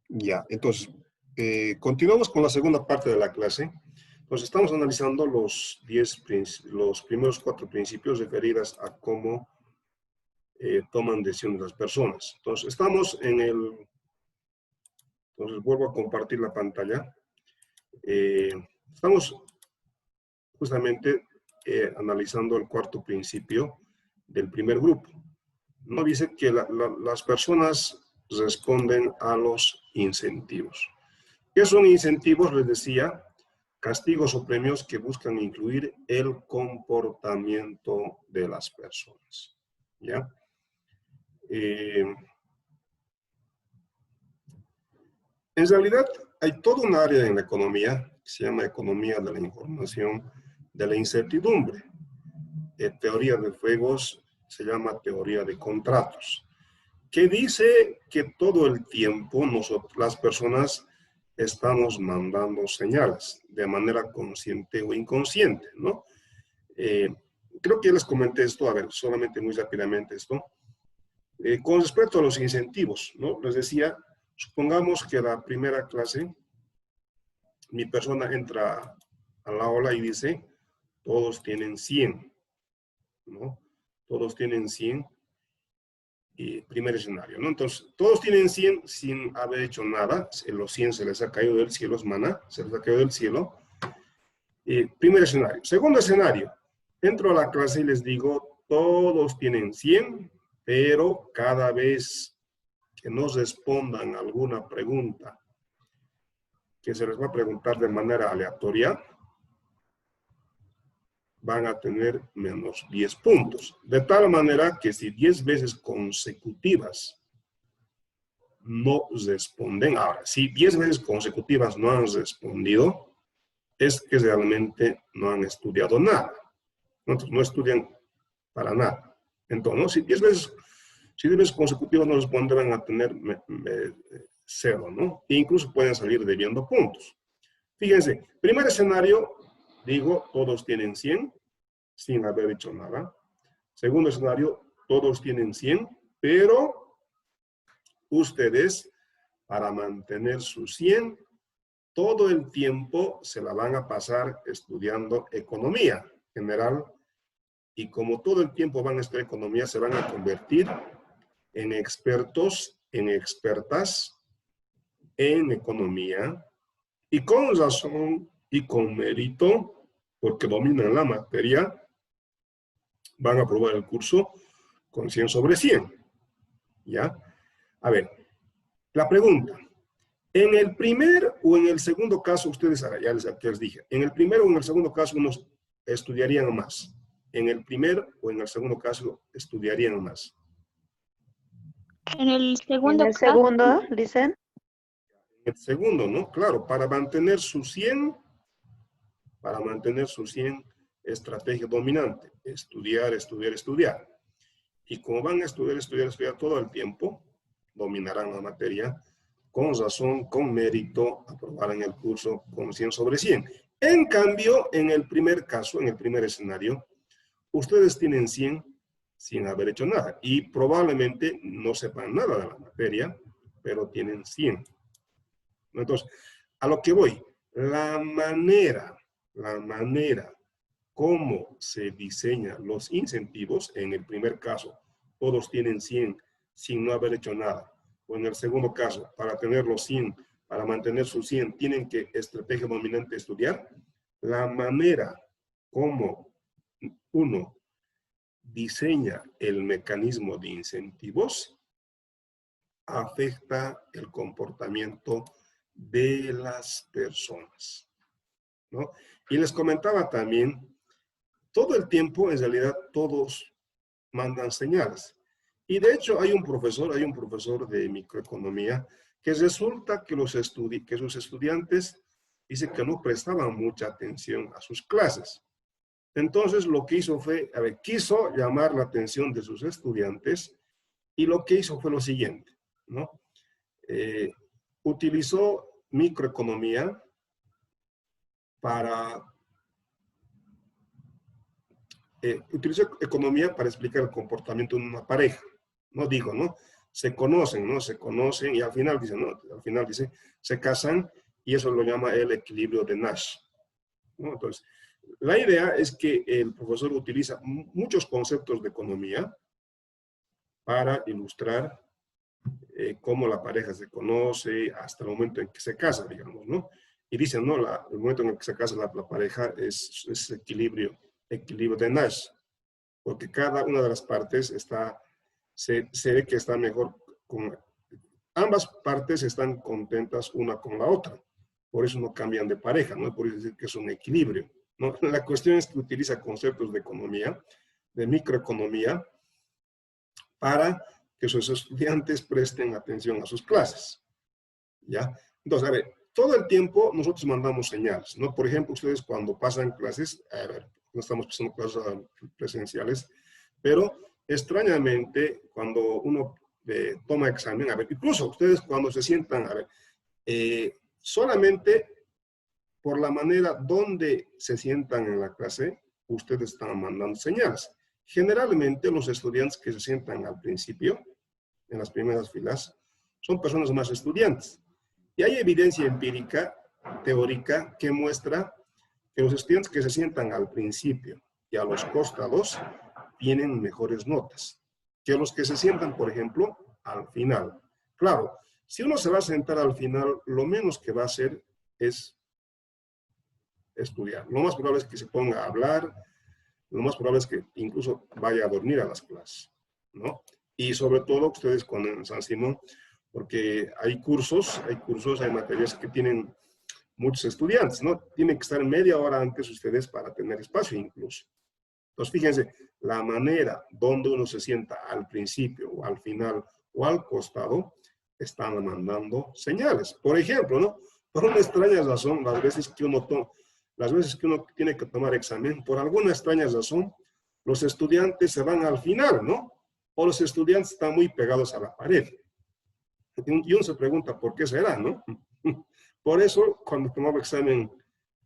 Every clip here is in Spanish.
Ya, entonces, continuamos con la segunda parte de la clase. Entonces, estamos analizando los primeros 4 principios referidos a cómo toman decisiones las personas. Entonces, entonces vuelvo a compartir la pantalla. Estamos justamente analizando el cuarto principio del primer grupo. No dice que las personas responden a los incentivos. ¿Qué son incentivos? Les decía, castigos o premios que buscan incluir el comportamiento de las personas. ¿Ya? En realidad, hay todo un área en la economía que se llama economía de la información, de la incertidumbre. Teoría de juegos se llama teoría de contratos, que dice que todo el tiempo las personas estamos mandando señales de manera consciente o inconsciente, ¿no? Creo que ya les comenté esto, a ver, solamente muy rápidamente esto. Con respecto a los incentivos, ¿no? Les decía, supongamos que la primera clase, mi persona entra a la aula y dice, todos tienen 100, ¿no? Todos tienen 100. Primer escenario, ¿no? Entonces, todos tienen 100 sin haber hecho nada. Los 100 se les ha caído del cielo, es maná, se les ha caído del cielo. Primer escenario. Segundo escenario. Entro a la clase y les digo, todos tienen 100, pero cada vez que nos respondan alguna pregunta que se les va a preguntar de manera aleatoria, van a tener menos 10 puntos. De tal manera que si 10 veces consecutivas no responden, ahora, si 10 veces consecutivas no han respondido, es que realmente no han estudiado nada. Entonces, no estudian para nada. Entonces, ¿no? Si 10 veces consecutivas no responden, van a tener 0, ¿no? E incluso pueden salir debiendo puntos. Fíjense, primer escenario, digo, todos tienen 100 sin haber hecho nada. Segundo escenario, todos tienen 100, pero ustedes, para mantener su 100, todo el tiempo se la van a pasar estudiando economía general, y como todo el tiempo van a estudiar economía, se van a convertir en expertos, en expertas en economía, y con razón y con mérito, porque dominan la materia, van a aprobar el curso con 100 sobre 100. ¿Ya? A ver, la pregunta. En el primer o en el segundo caso, ustedes ya les dije, en el primero o en el segundo caso unos estudiarían más. En el primer o en el segundo caso estudiarían más. En el En segundo el caso, segundo, dicen. En el segundo, ¿no? Claro, para mantener su 100, estrategia dominante, estudiar, estudiar, estudiar. Y como van a estudiar, estudiar, estudiar todo el tiempo, dominarán la materia, con razón, con mérito, aprobarán el curso con 100 sobre 100. En cambio, en el primer caso, en el primer escenario, ustedes tienen 100 sin haber hecho nada. Y probablemente no sepan nada de la materia, pero tienen 100. Entonces, a lo que voy, la manera cómo se diseñan los incentivos, en el primer caso, todos tienen 100 sin no haber hecho nada. O en el segundo caso, para tener los 100, para mantener sus 100, tienen que estrategia dominante estudiar. La manera como uno diseña el mecanismo de incentivos afecta el comportamiento de las personas, ¿no? Y les comentaba también, todo el tiempo, en realidad, todos mandan señales. Y de hecho, hay un profesor de microeconomía que resulta que sus estudiantes dice que no prestaban mucha atención a sus clases. Entonces, lo que hizo fue, quiso llamar la atención de sus estudiantes, y lo que hizo fue lo siguiente, ¿no? Utilizó microeconomía utilizó economía para explicar el comportamiento de una pareja. No digo, ¿no? se conocen, ¿no? Se conocen y al final dicen, ¿no? Al final dice, se casan y eso lo llama el equilibrio de Nash, ¿no? Entonces, la idea es que el profesor utiliza muchos conceptos de economía para ilustrar cómo la pareja se conoce hasta el momento en que se casa, digamos, ¿no? Y dicen, no, el momento en el que se casa la pareja es equilibrio de Nash, porque cada una de las partes se ve que está mejor ambas partes están contentas una con la otra. Por eso no cambian de pareja, ¿no? Por eso decir que es un equilibrio, ¿no? La cuestión es que utiliza conceptos de economía, de microeconomía, para que sus estudiantes presten atención a sus clases, ¿ya? Entonces, a ver, todo el tiempo nosotros mandamos señales, ¿no? Por ejemplo, ustedes cuando pasan clases, a ver, no estamos pasando clases presenciales, pero extrañamente cuando uno toma examen, a ver, incluso ustedes cuando se sientan, a ver, solamente por la manera donde se sientan en la clase, ustedes están mandando señales. Generalmente los estudiantes que se sientan al principio, en las primeras filas, son personas más estudiantes. Y hay evidencia empírica, teórica, que muestra que los estudiantes que se sientan al principio y a los costados tienen mejores notas que los que se sientan, por ejemplo, al final. Claro, si uno se va a sentar al final, lo menos que va a hacer es estudiar. Lo más probable es que se ponga a hablar, lo más probable es que incluso vaya a dormir a las clases, ¿no? Y sobre todo ustedes con San Simón, porque hay cursos, hay materias que tienen muchos estudiantes, ¿no? Tienen que estar media hora antes ustedes para tener espacio incluso. Entonces, fíjense, la manera donde uno se sienta al principio o al final o al costado, están mandando señales. Por ejemplo, ¿no? Por una extraña razón, las veces que uno tiene que tomar examen, por alguna extraña razón, los estudiantes se van al final, ¿no? O los estudiantes están muy pegados a la pared. Y uno se pregunta, ¿por qué será, no? Por eso, cuando tomaba examen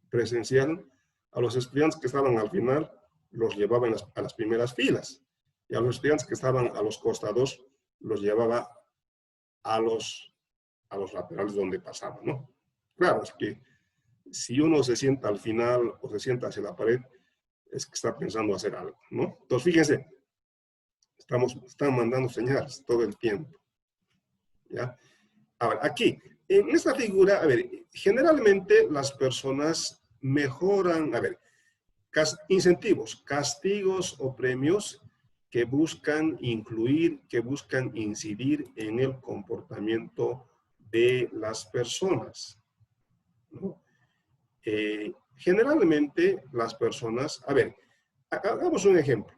presencial, a los estudiantes que estaban al final, los llevaba a las primeras filas. Y a los estudiantes que estaban a los costados, los llevaba a los laterales donde pasaba, ¿no? Claro, es que si uno se sienta al final o se sienta hacia la pared, es que está pensando hacer algo, ¿no? Entonces, fíjense, están mandando señales todo el tiempo, ¿ya? Ahora, aquí, en esta figura, a ver, generalmente las personas mejoran, a ver, incentivos, castigos o premios que buscan incluir, que buscan incidir en el comportamiento de las personas, ¿no? Generalmente las personas, a ver, hagamos un ejemplo.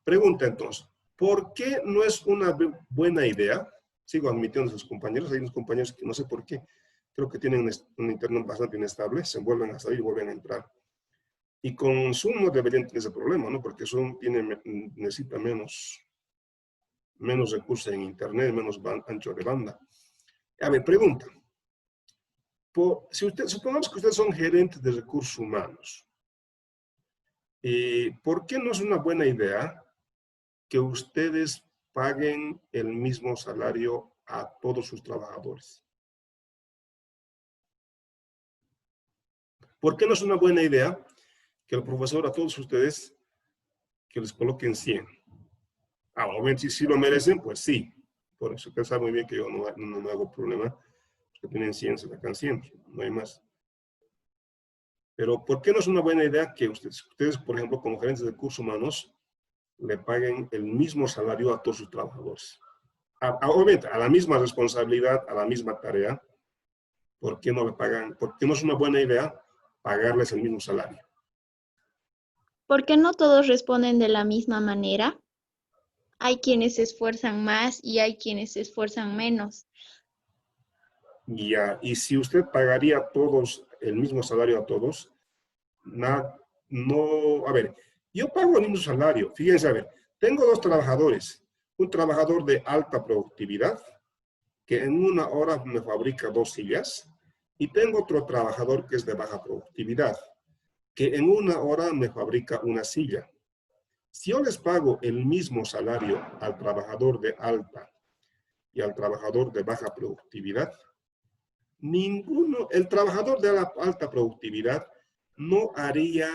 Pregunta entonces, ¿por qué no es una buena idea? Sigo admitiendo a sus compañeros, hay unos compañeros que no sé por qué, creo que tienen un internet bastante inestable, se vuelven a salir y vuelven a entrar. Y con Zoom no deberían tener ese problema, ¿no? Porque Zoom necesita menos recursos en internet, menos ancho de banda. A ver, pregunta. Supongamos que ustedes son gerentes de recursos humanos. ¿Por qué no es una buena idea que ustedes paguen el mismo salario a todos sus trabajadores? ¿Por qué no es una buena idea que el profesor a todos ustedes que les coloquen 100? Obviamente si lo merecen, pues sí. Por eso usted sabe muy bien que yo no me hago problema. Que tienen 100, se sacan 100, no hay más. Pero ¿por qué no es una buena idea que ustedes, por ejemplo, como gerentes de recursos humanos, le paguen el mismo salario a todos sus trabajadores? Obviamente, a la misma responsabilidad, a la misma tarea, ¿por qué no le pagan? ¿Por qué no es una buena idea pagarles el mismo salario? ¿Por qué no todos responden de la misma manera? Hay quienes se esfuerzan más y hay quienes se esfuerzan menos. Y si usted pagaría a todos el mismo salario a todos, a ver, yo pago el mismo salario. Fíjense, a ver, tengo dos trabajadores. Un trabajador de alta productividad, que en una hora me fabrica 2 sillas, y tengo otro trabajador que es de baja productividad, que en una hora me fabrica una silla. Si yo les pago el mismo salario al trabajador de alta y al trabajador de baja productividad, el trabajador de la alta productividad no haría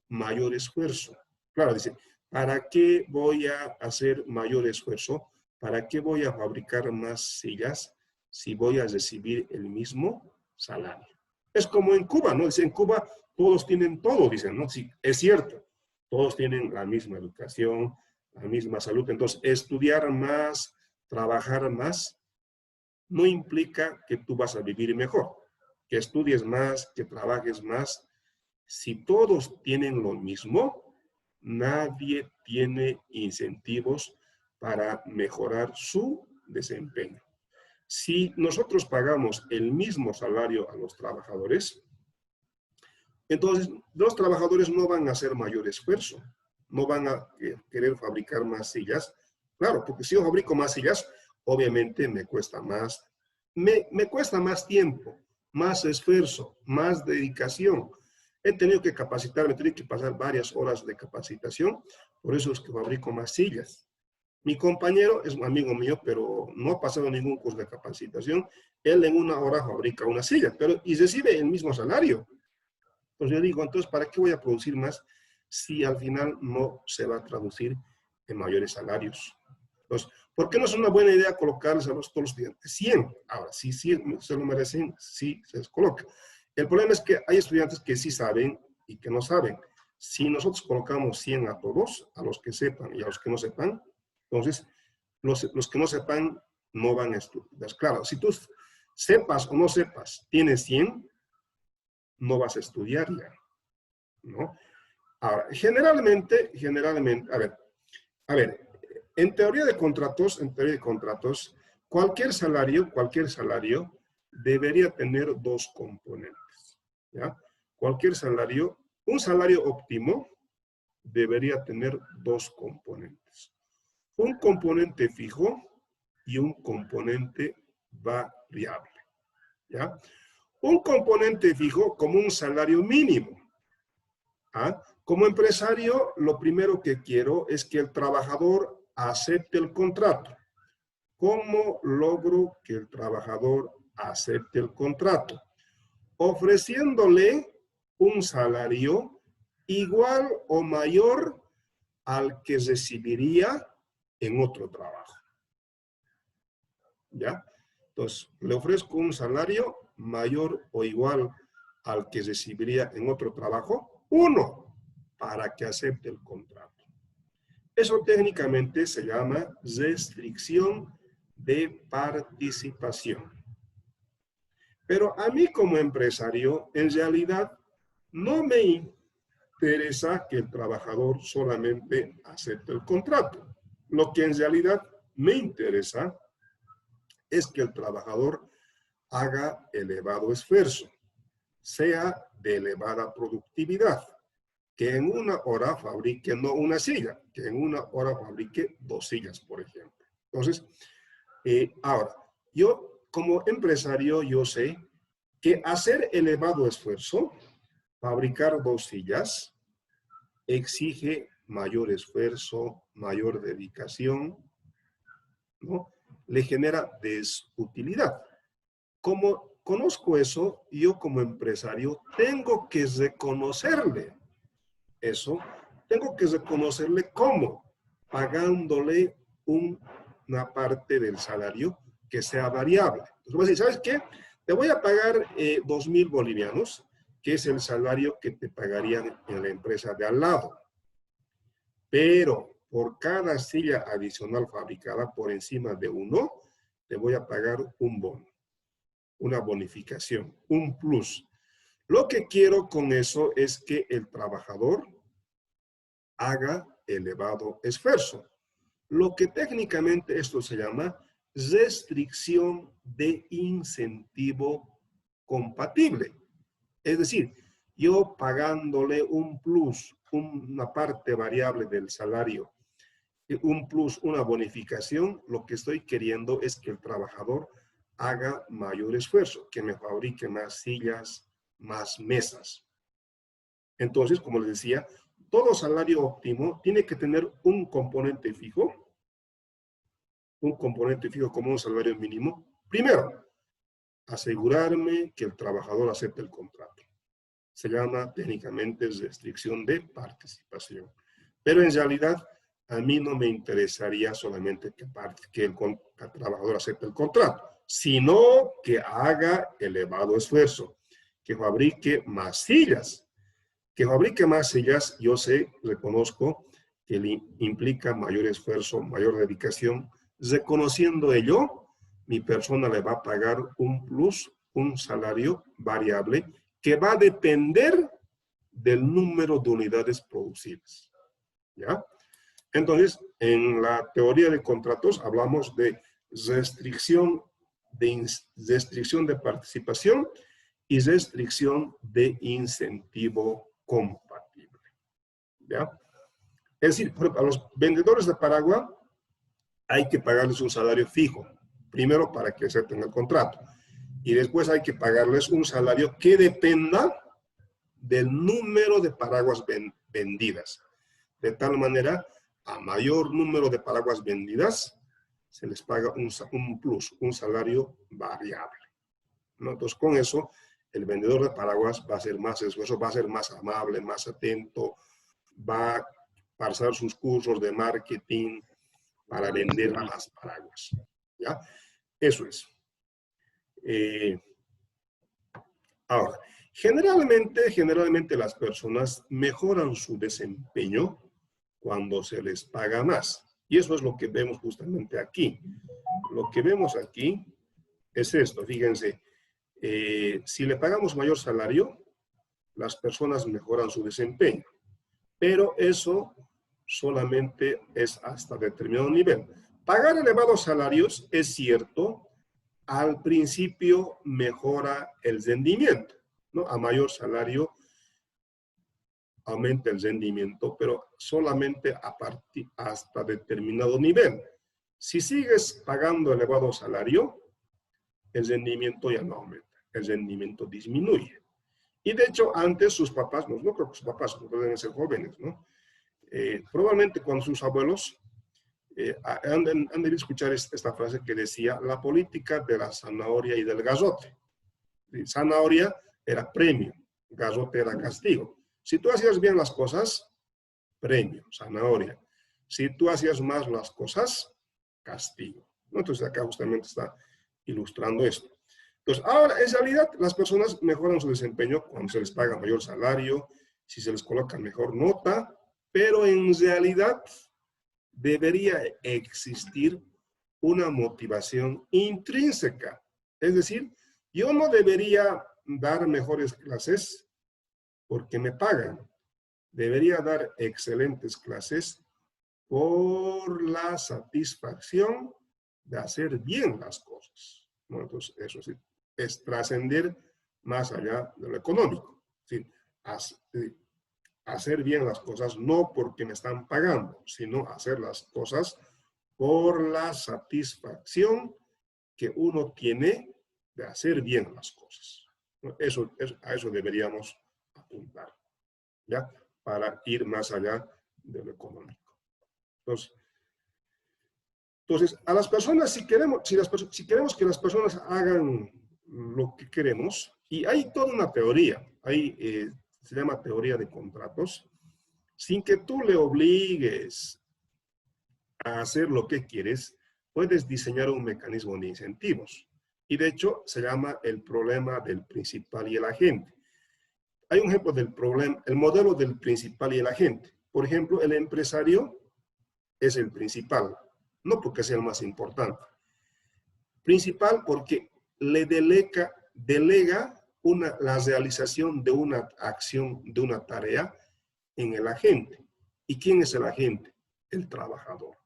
mayor esfuerzo. Claro, dice, ¿para qué voy a hacer mayor esfuerzo? ¿Para qué voy a fabricar más sillas si voy a recibir el mismo salario? Es como en Cuba, ¿no? Dice, en Cuba todos tienen todo, dicen, ¿no? Sí, es cierto, todos tienen la misma educación, la misma salud. Entonces, estudiar más, trabajar más, no implica que tú vas a vivir mejor, que estudies más, que trabajes más. Si todos tienen lo mismo, nadie tiene incentivos para mejorar su desempeño. Si nosotros pagamos el mismo salario a los trabajadores, entonces los trabajadores no van a hacer mayor esfuerzo, no van a querer fabricar más sillas. Claro, porque si yo fabrico más sillas, obviamente me cuesta más, me cuesta más tiempo, más esfuerzo, más dedicación. He tenido que capacitarme, he tenido que pasar varias horas de capacitación, por eso es que fabrico más sillas. Mi compañero es un amigo mío, pero no ha pasado ningún curso de capacitación. Él en una hora fabrica una silla, pero y recibe el mismo salario. Pues yo digo, entonces, ¿para qué voy a producir más si al final no se va a traducir en mayores salarios? Entonces, ¿por qué no es una buena idea colocarles a todos los estudiantes 100? Ahora, si 100 se lo merecen, sí se les coloca. El problema es que hay estudiantes que sí saben y que no saben. Si nosotros colocamos 100 a todos, a los que sepan y a los que no sepan, entonces los que no sepan no van a estudiar. Claro, si tú sepas o no sepas, tienes 100, no vas a estudiar ya, ¿no? Ahora, generalmente, a ver, en teoría de contratos, cualquier salario debería tener dos componentes, ¿ya? Cualquier salario, un salario óptimo debería tener dos componentes. Un componente fijo y un componente variable, ¿ya? Un componente fijo como un salario mínimo. ¿Ah? Como empresario, lo primero que quiero es que el trabajador acepte el contrato. ¿Cómo logro que el trabajador acepte el contrato? Ofreciéndole un salario igual o mayor al que recibiría en otro trabajo. ¿Ya? Entonces, le ofrezco un salario mayor o igual al que recibiría en otro trabajo. Uno, para que acepte el contrato. Eso técnicamente se llama restricción de participación. Pero a mí como empresario, en realidad, no me interesa que el trabajador solamente acepte el contrato. Lo que en realidad me interesa es que el trabajador haga elevado esfuerzo, sea de elevada productividad, que en una hora fabrique no una silla, que en una hora fabrique 2 sillas, por ejemplo. Entonces, ahora, yo como empresario, yo sé que hacer elevado esfuerzo, fabricar 2 sillas, exige mayor esfuerzo, mayor dedicación, ¿no? Le genera desutilidad. Como conozco eso, yo como empresario tengo que reconocerle eso, tengo que reconocerle cómo, pagándole una parte del salario que sea variable. Entonces voy a decir, ¿sabes qué? Te voy a pagar 2,000 bolivianos, que es el salario que te pagarían en la empresa de al lado. Pero por cada silla adicional fabricada por encima de 1, te voy a pagar un bono, una bonificación, un plus. Lo que quiero con eso es que el trabajador haga elevado esfuerzo. Lo que técnicamente esto se llama restricción de incentivo compatible. Es decir, yo pagándole un plus, una parte variable del salario, un plus, una bonificación, lo que estoy queriendo es que el trabajador haga mayor esfuerzo, que me fabrique más sillas, más mesas. Entonces, como les decía, todo salario óptimo tiene que tener un componente fijo un componente fijo como un salario mínimo? Primero, asegurarme que el trabajador acepte el contrato. Se llama técnicamente restricción de participación. Pero en realidad, a mí no me interesaría solamente que el trabajador acepte el contrato, sino que haga elevado esfuerzo, que fabrique más sillas. Que fabrique más sillas, yo sé, reconozco que implica mayor esfuerzo, mayor dedicación. Reconociendo ello, mi persona le va a pagar un plus, un salario variable, que va a depender del número de unidades producidas. ¿Ya? Entonces, en la teoría de contratos hablamos de restricción de participación y restricción de incentivo compatible. ¿Ya? Es decir, por ejemplo, a los vendedores de paraguas hay que pagarles un salario fijo, primero para que acepten el contrato, y después hay que pagarles un salario que dependa del número de paraguas vendidas. De tal manera, a mayor número de paraguas vendidas, se les paga un plus, un salario variable, ¿no? Entonces, con eso, el vendedor de paraguas va a ser más esfuerzo, va a ser más amable, más atento, va a pasar sus cursos de marketing para vender más paraguas. ¿Ya? Eso es. Ahora, generalmente las personas mejoran su desempeño cuando se les paga más. Y eso es lo que vemos justamente aquí. Lo que vemos aquí es esto, fíjense. Si le pagamos mayor salario, las personas mejoran su desempeño. Pero eso solamente es hasta determinado nivel. Pagar elevados salarios, es cierto, al principio mejora el rendimiento, ¿no? A mayor salario aumenta el rendimiento, pero solamente hasta determinado nivel. Si sigues pagando elevado salario, el rendimiento ya no aumenta, el rendimiento disminuye. Y de hecho, antes sus papás, no creo que sus papás pueden ser jóvenes, ¿no? Probablemente cuando sus abuelos han de escuchar esta frase que decía, la política de la zanahoria y del gazote. Zanahoria era premio, gazote era castigo. Si tú hacías bien las cosas, premio, zanahoria. Si tú hacías más las cosas, castigo. Entonces acá justamente está ilustrando esto. Entonces, ahora, en realidad, las personas mejoran su desempeño cuando se les paga mayor salario, si se les coloca mejor nota, pero en realidad debería existir una motivación intrínseca. Es decir, yo no debería dar mejores clases porque me pagan. Debería dar excelentes clases por la satisfacción de hacer bien las cosas, ¿no? Entonces, eso sí, es trascender más allá de lo económico. ¿Sí? Hacer bien las cosas no porque me están pagando, sino hacer las cosas por la satisfacción que uno tiene de hacer bien las cosas. A eso deberíamos apuntar, ¿ya? Para ir más allá de lo económico. Entonces, a las personas, si queremos que las personas hagan lo que queremos, y hay toda una teoría, se llama teoría de contratos, sin que tú le obligues a hacer lo que quieres, puedes diseñar un mecanismo de incentivos. Y de hecho, se llama el problema del principal y el agente. Hay un ejemplo del problema, el modelo del principal y el agente. Por ejemplo, el empresario es el principal, no porque sea el más importante. Principal porque le delega la realización de una acción, de una tarea en el agente. ¿Y quién es el agente? El trabajador,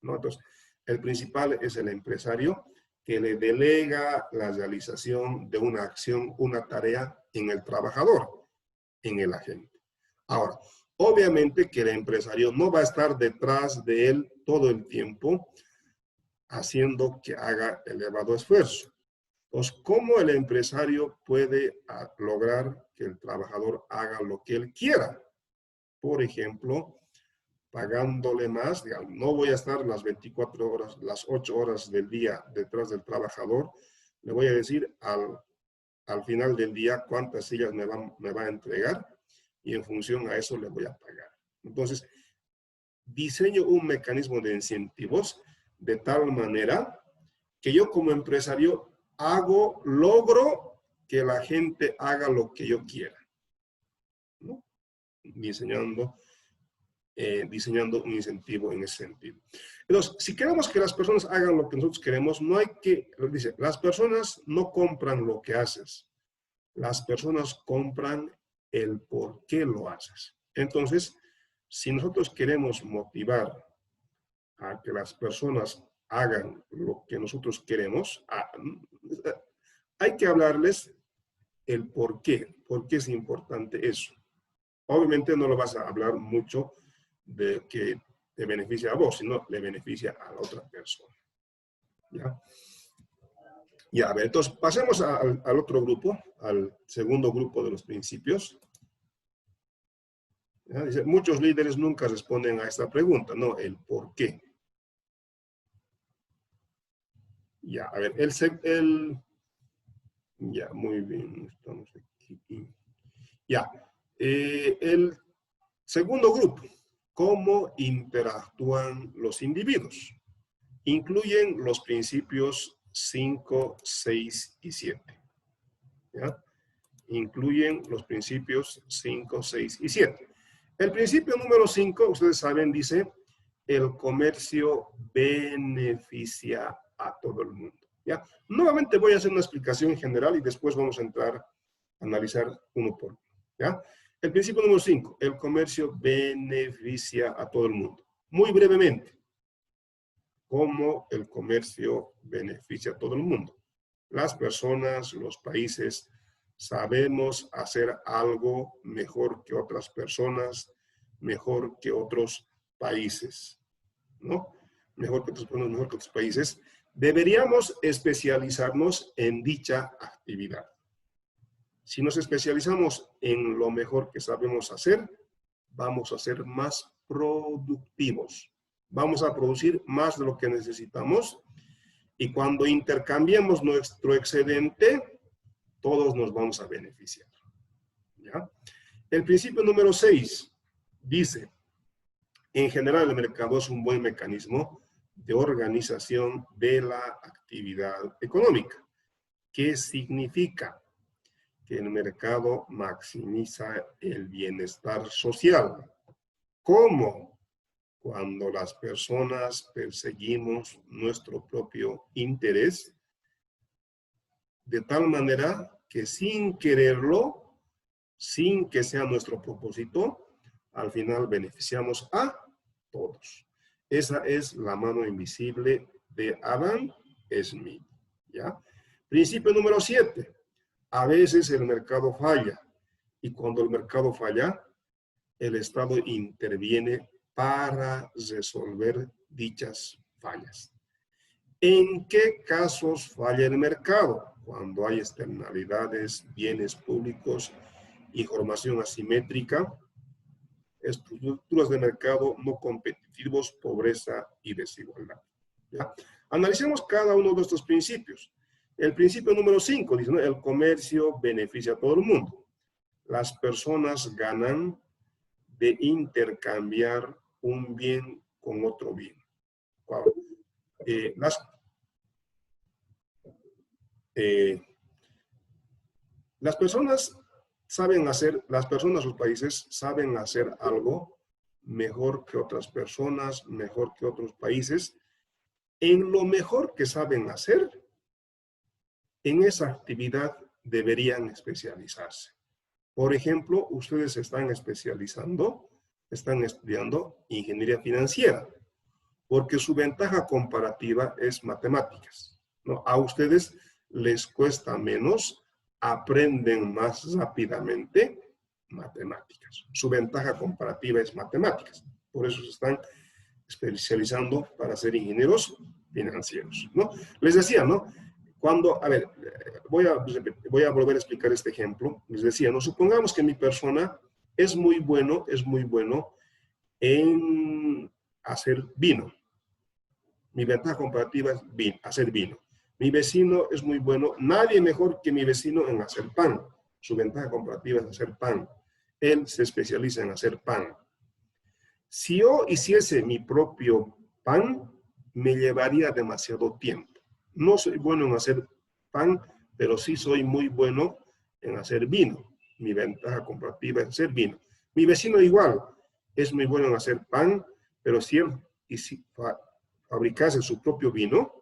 ¿no? Entonces, el principal es el empresario que le delega la realización de una acción, una tarea en el trabajador, en el agente. Ahora, obviamente que el empresario no va a estar detrás de él todo el tiempo haciendo que haga elevado esfuerzo. Entonces, ¿cómo el empresario puede lograr que el trabajador haga lo que él quiera? Por ejemplo, pagándole más, digamos, no voy a estar las 24 horas, las 8 horas del día detrás del trabajador, le voy a decir al final del día cuántas sillas me va a entregar y en función a eso le voy a pagar. Entonces, diseño un mecanismo de incentivos de tal manera que yo como empresario logro que la gente haga lo que yo quiera, ¿no? Diseñando un incentivo en ese sentido. Entonces, si queremos que las personas hagan lo que nosotros queremos, no hay que, dice, las personas no compran lo que haces, las personas compran el por qué lo haces. Entonces, si nosotros queremos motivar a que las personas hagan lo que nosotros queremos, hay que hablarles el por qué es importante eso. Obviamente no lo vas a hablar mucho de que te beneficia a vos, sino le beneficia a la otra persona. ¿Ya? Ya, a ver, entonces pasemos al otro grupo, al segundo grupo de los principios. ¿Ya? Dice, muchos líderes nunca responden a esta pregunta, ¿no? El por qué. Ya, a ver, ya, muy bien, estamos aquí. Ya, el segundo grupo, ¿cómo interactúan los individuos? Incluyen los principios 5, 6 y 7. ¿Ya? Incluyen los principios 5, 6 y 7. El principio número 5, ustedes saben, dice, el comercio beneficia a todo el mundo. ¿Ya? Nuevamente voy a hacer una explicación general y después vamos a entrar a analizar uno por uno. ¿Ya? El principio número 5, el comercio beneficia a todo el mundo. Muy brevemente, ¿cómo el comercio beneficia a todo el mundo? Las personas, los países, sabemos hacer algo mejor que otras personas, mejor que otros países, ¿no? Mejor que otras personas, mejor que otros países. Deberíamos especializarnos en dicha actividad. Si nos especializamos en lo mejor que sabemos hacer, vamos a ser más productivos. Vamos a producir más de lo que necesitamos y cuando intercambiemos nuestro excedente, todos nos vamos a beneficiar. ¿Ya? El principio número 6 dice, en general el mercado es un buen mecanismo de organización de la actividad económica. ¿Qué significa? Que el mercado maximiza el bienestar social. ¿Cómo? Cuando las personas perseguimos nuestro propio interés, de tal manera que sin quererlo, sin que sea nuestro propósito, al final beneficiamos a todos. Esa es la mano invisible de Adam Smith. ¿Ya? Principio número 7. A veces el mercado falla y cuando el mercado falla, el Estado interviene para resolver dichas fallas. ¿En qué casos falla el mercado? Cuando hay externalidades, bienes públicos, información asimétrica, estructuras de mercado no competitivos, pobreza y desigualdad. ¿Ya? Analicemos cada uno de estos principios. El principio número 5 dice, ¿no? El comercio beneficia a todo el mundo. Las personas ganan de intercambiar un bien con otro bien. Wow. Las personas saben hacer, los países saben hacer algo mejor que otras personas, mejor que otros países. En lo mejor que saben hacer, en esa actividad deberían especializarse. Por ejemplo, ustedes están especializando, están estudiando ingeniería financiera, porque su ventaja comparativa es matemáticas, ¿no? A ustedes les cuesta menos, aprenden más rápidamente matemáticas. Su ventaja comparativa es matemáticas. Por eso se están especializando para ser ingenieros financieros, ¿no? Les decía, ¿no? Cuando, a ver, voy a volver a explicar este ejemplo. Les decía, ¿no? Supongamos que mi persona es muy bueno en hacer vino. Mi ventaja comparativa es hacer vino. Mi vecino es muy bueno, nadie mejor que mi vecino en hacer pan. Su ventaja comparativa es hacer pan. Él se especializa en hacer pan. Si yo hiciese mi propio pan, me llevaría demasiado tiempo. No soy bueno en hacer pan, pero sí soy muy bueno en hacer vino. Mi ventaja comparativa es hacer vino. Mi vecino igual es muy bueno en hacer pan, pero si él fabricase su propio vino,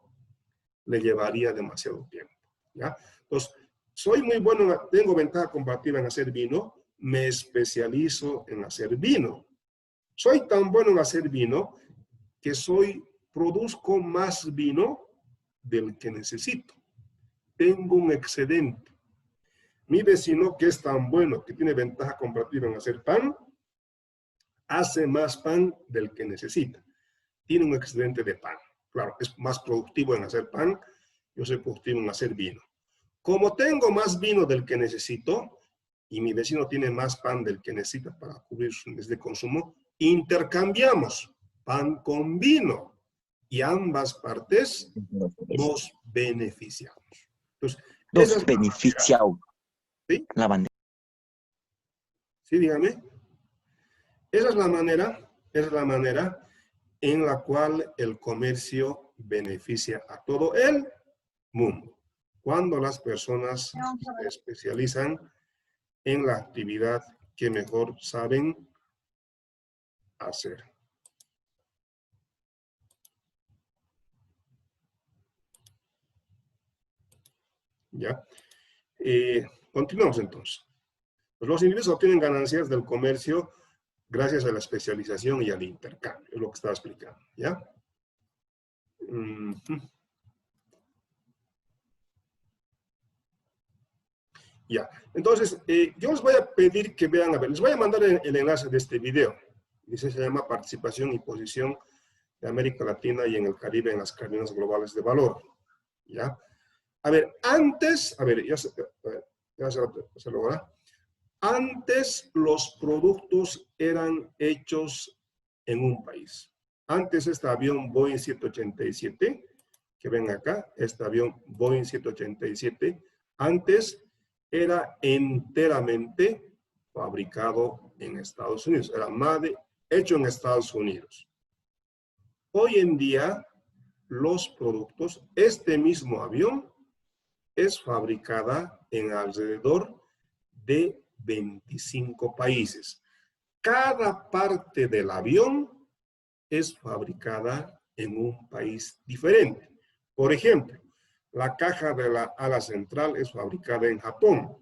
le llevaría demasiado tiempo, ¿ya? Entonces, soy muy bueno, tengo ventaja comparativa en hacer vino, me especializo en hacer vino. Soy tan bueno en hacer vino que produzco más vino del que necesito. Tengo un excedente. Mi vecino, que es tan bueno, que tiene ventaja comparativa en hacer pan, hace más pan del que necesita. Tiene un excedente de pan. Claro, es más productivo en hacer pan, yo soy productivo en hacer vino. Como tengo más vino del que necesito, y mi vecino tiene más pan del que necesita para cubrir sus necesidades de consumo, intercambiamos pan con vino y ambas partes nos beneficiamos. Entonces, esa es beneficiados. ¿sí? La bandera. Sí, dígame. Esa es la manera en la cual el comercio beneficia a todo el mundo. Cuando las personas se especializan en la actividad que mejor saben hacer. ¿Ya? Continuamos entonces. Pues los individuos obtienen ganancias del comercio gracias a la especialización y al intercambio, es lo que estaba explicando, ¿ya? Ya, entonces, yo les voy a pedir que vean, a ver, les voy a mandar el enlace de este video. Dice, se llama Participación y Posición de América Latina y en el Caribe en las cadenas globales de valor, ¿ya? A ver, antes, a ver, ya se logra. Antes los productos eran hechos en un país. Antes este avión Boeing 787, que ven acá, este avión Boeing 787, antes era enteramente fabricado en Estados Unidos. Era hecho en Estados Unidos. Hoy en día, los productos, este mismo avión, es fabricada en alrededor de 25 países. Cada parte del avión es fabricada en un país diferente. Por ejemplo, la caja de la ala central es fabricada en Japón.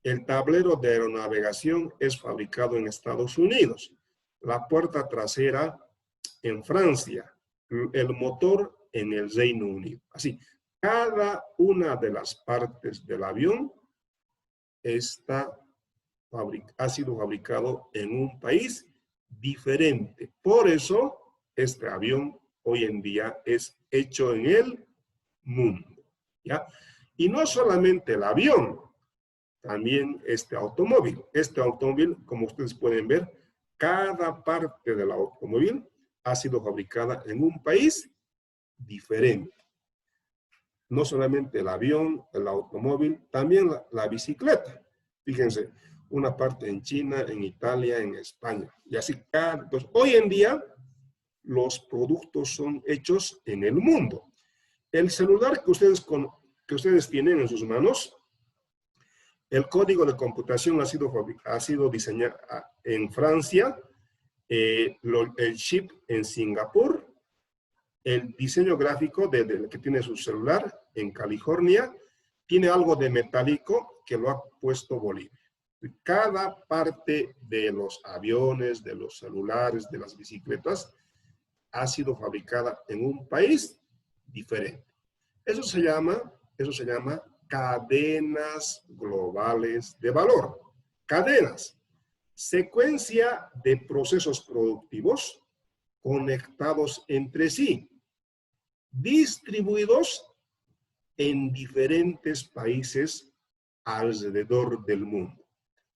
El tablero de aeronavegación es fabricado en Estados Unidos. La puerta trasera en Francia. El motor en el Reino Unido. Así, cada una de las partes del avión ha sido fabricado en un país diferente. Por eso, este avión hoy en día es hecho en el mundo, ¿ya? Y no solamente el avión, también este automóvil. Este automóvil, como ustedes pueden ver, cada parte del automóvil ha sido fabricada en un país diferente. No solamente el avión, el automóvil, también la bicicleta. Fíjense, una parte en China, en Italia, en España. Y así, pues, hoy en día, los productos son hechos en el mundo. El celular que ustedes tienen en sus manos, el código de computación ha sido diseñado en Francia, el chip en Singapur, el diseño gráfico del que tiene su celular en California, tiene algo de metálico que lo ha puesto Bolivia. Cada parte de los aviones, de los celulares, de las bicicletas, ha sido fabricada en un país diferente. Eso se llama cadenas globales de valor. Cadenas. Secuencia de procesos productivos conectados entre sí, distribuidos en diferentes países alrededor del mundo,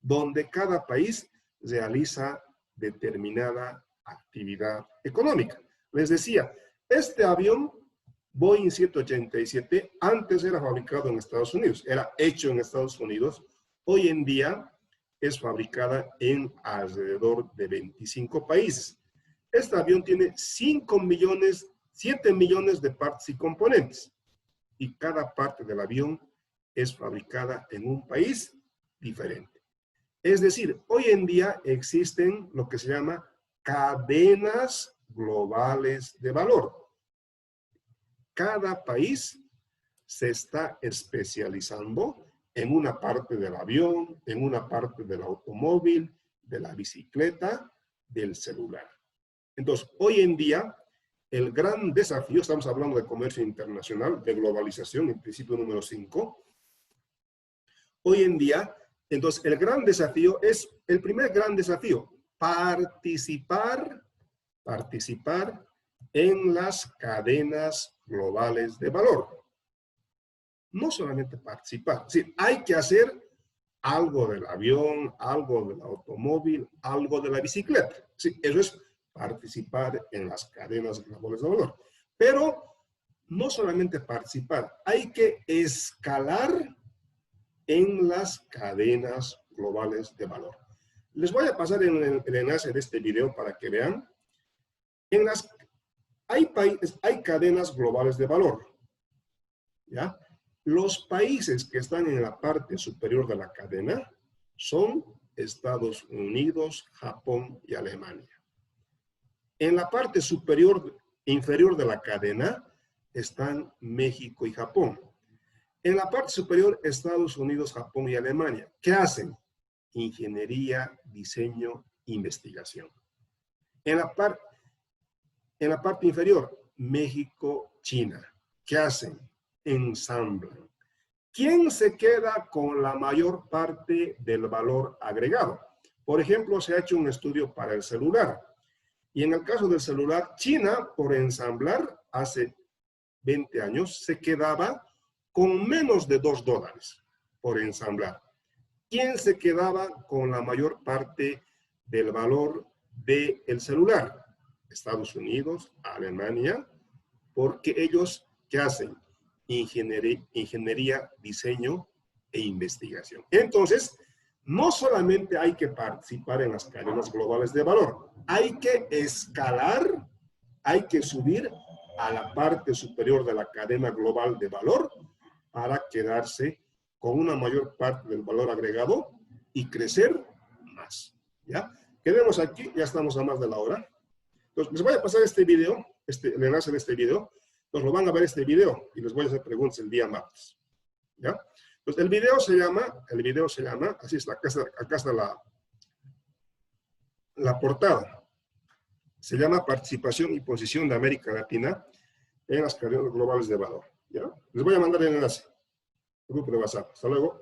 donde cada país realiza determinada actividad económica. Les decía, este avión Boeing 787 antes era fabricado en Estados Unidos, era hecho en Estados Unidos. Hoy en día es fabricada en alrededor de 25 países. Este avión tiene 7 millones de partes y componentes. Y cada parte del avión es fabricada en un país diferente. Es decir, hoy en día existen lo que se llama cadenas globales de valor. Cada país se está especializando en una parte del avión, en una parte del automóvil, de la bicicleta, del celular. Entonces, hoy en día, el gran desafío, estamos hablando de comercio internacional, de globalización, el principio número 5. Hoy en día, entonces, el gran desafío es, el primer gran desafío, participar en las cadenas globales de valor. No solamente participar, es decir, hay que hacer algo del avión, algo del automóvil, algo de la bicicleta. Sí, eso es participar en las cadenas globales de valor. Pero no solamente participar, hay que escalar en las cadenas globales de valor. Les voy a pasar el enlace de este video para que vean. Hay cadenas globales de valor. ¿Ya? Los países que están en la parte superior de la cadena son Estados Unidos, Japón y Alemania. En la parte inferior de la cadena están México y Japón. En la parte superior, Estados Unidos, Japón y Alemania. ¿Qué hacen? Ingeniería, diseño, investigación. En la parte inferior, México, China. ¿Qué hacen? Ensamblan. ¿Quién se queda con la mayor parte del valor agregado? Por ejemplo, se ha hecho un estudio para el celular. Y en el caso del celular, China, por ensamblar, hace 20 años, se quedaba con menos de $2 por ensamblar. ¿Quién se quedaba con la mayor parte del valor del celular? Estados Unidos, Alemania, porque ellos, ¿qué hacen? Ingeniería, diseño e investigación. Entonces, no solamente hay que participar en las cadenas globales de valor, hay que escalar, hay que subir a la parte superior de la cadena global de valor para quedarse con una mayor parte del valor agregado y crecer más. ¿Ya? Quedemos aquí, ya estamos a más de la hora. Entonces, les voy a pasar este video, el enlace de este video. Entonces, lo van a ver este video y les voy a hacer preguntas el día martes. ¿Ya? Entonces, el video se llama, así está, acá está la portada. Se llama Participación y Posición de América Latina en las cadenas globales de valor. ¿Ya? Les voy a mandar el enlace. El grupo de WhatsApp. Hasta luego.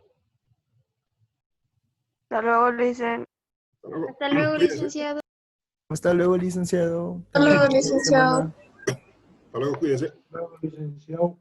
Hasta luego, Licen. Hasta luego, licenciado. Hasta luego, licenciado. Hasta luego, licenciado. Hasta luego, cuídense. Hasta luego, licenciado.